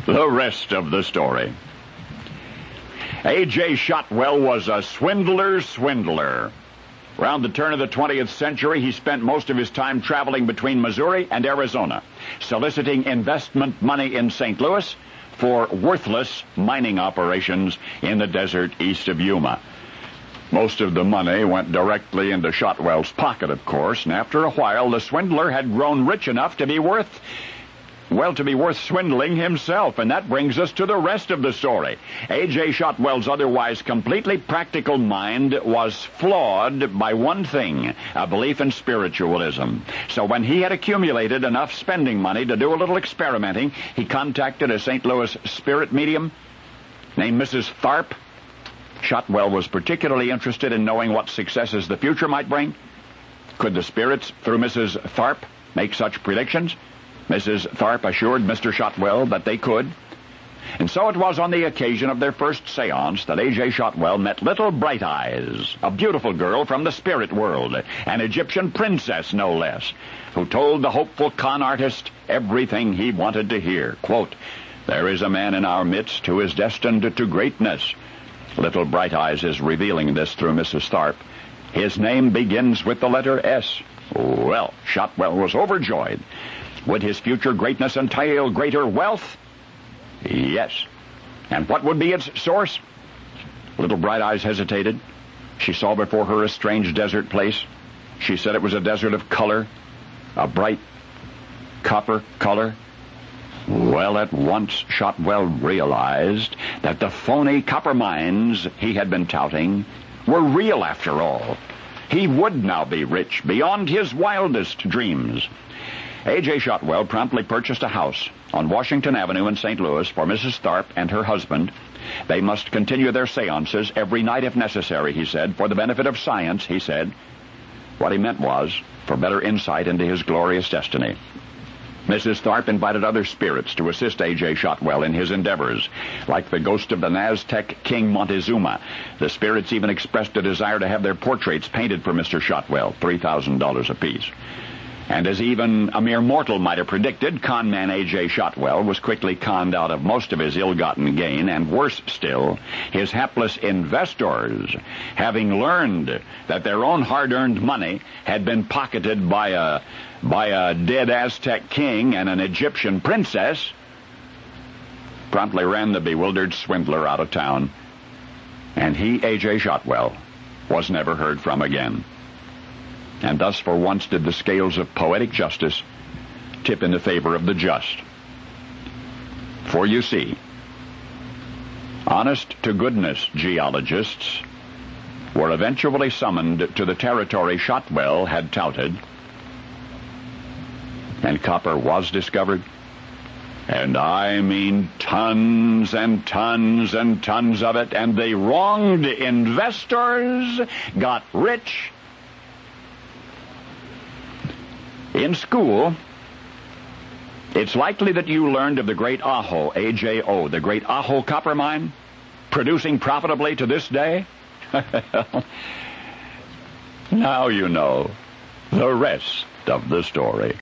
The rest of the story. A.J. Shotwell was a swindler's swindler. Around the turn of the 20th century, he spent most of his time traveling between Missouri and Arizona, soliciting investment money in St. Louis for worthless mining operations in the desert east of Yuma. Most of the money went directly into Shotwell's pocket, of course, and after a while, the swindler had grown rich enough to be worth swindling himself. And that brings us to the rest of the story. A.J. Shotwell's otherwise completely practical mind was flawed by one thing, a belief in spiritualism. So when he had accumulated enough spending money to do a little experimenting, he contacted a St. Louis spirit medium named Mrs. Tharp. Shotwell was particularly interested in knowing what successes the future might bring. Could the spirits, through Mrs. Tharp, make such predictions? Mrs. Tharp assured Mr. Shotwell that they could. And so it was on the occasion of their first seance that A.J. Shotwell met Little Bright Eyes, a beautiful girl from the spirit world, an Egyptian princess no less, who told the hopeful con artist everything he wanted to hear. Quote, "There is a man in our midst who is destined to greatness." Little Bright Eyes is revealing this through Mrs. Tharp. His name begins with the letter S. Well, Shotwell was overjoyed. Would his future greatness entail greater wealth? Yes. And what would be its source? Little Bright Eyes hesitated. She saw before her a strange desert place. She said it was a desert of color, a bright copper color. Well, at once Shotwell realized that the phony copper mines he had been touting were real after all. He would now be rich beyond his wildest dreams. A.J. Shotwell promptly purchased a house on Washington Avenue in St. Louis for Mrs. Tharp and her husband. They must continue their seances every night if necessary, he said, for the benefit of science, he said. What he meant was for better insight into his glorious destiny. Mrs. Tharp invited other spirits to assist A.J. Shotwell in his endeavors, like the ghost of the Aztec King Montezuma. The spirits even expressed a desire to have their portraits painted for Mr. Shotwell, $3,000 apiece. And as even a mere mortal might have predicted, con-man A.J. Shotwell was quickly conned out of most of his ill-gotten gain, and worse still, his hapless investors, having learned that their own hard-earned money had been pocketed by a dead Aztec king and an Egyptian princess, promptly ran the bewildered swindler out of town, and he, A.J. Shotwell, was never heard from again. And thus for once did the scales of poetic justice tip in the favor of the just. For you see, honest-to-goodness geologists were eventually summoned to the territory Shotwell had touted, and copper was discovered. And I mean tons and tons and tons of it, and the wronged investors got rich. In school, it's likely that you learned of the great Ajo, AJO, the great Ajo copper mine, producing profitably to this day. Now you know the rest of the story.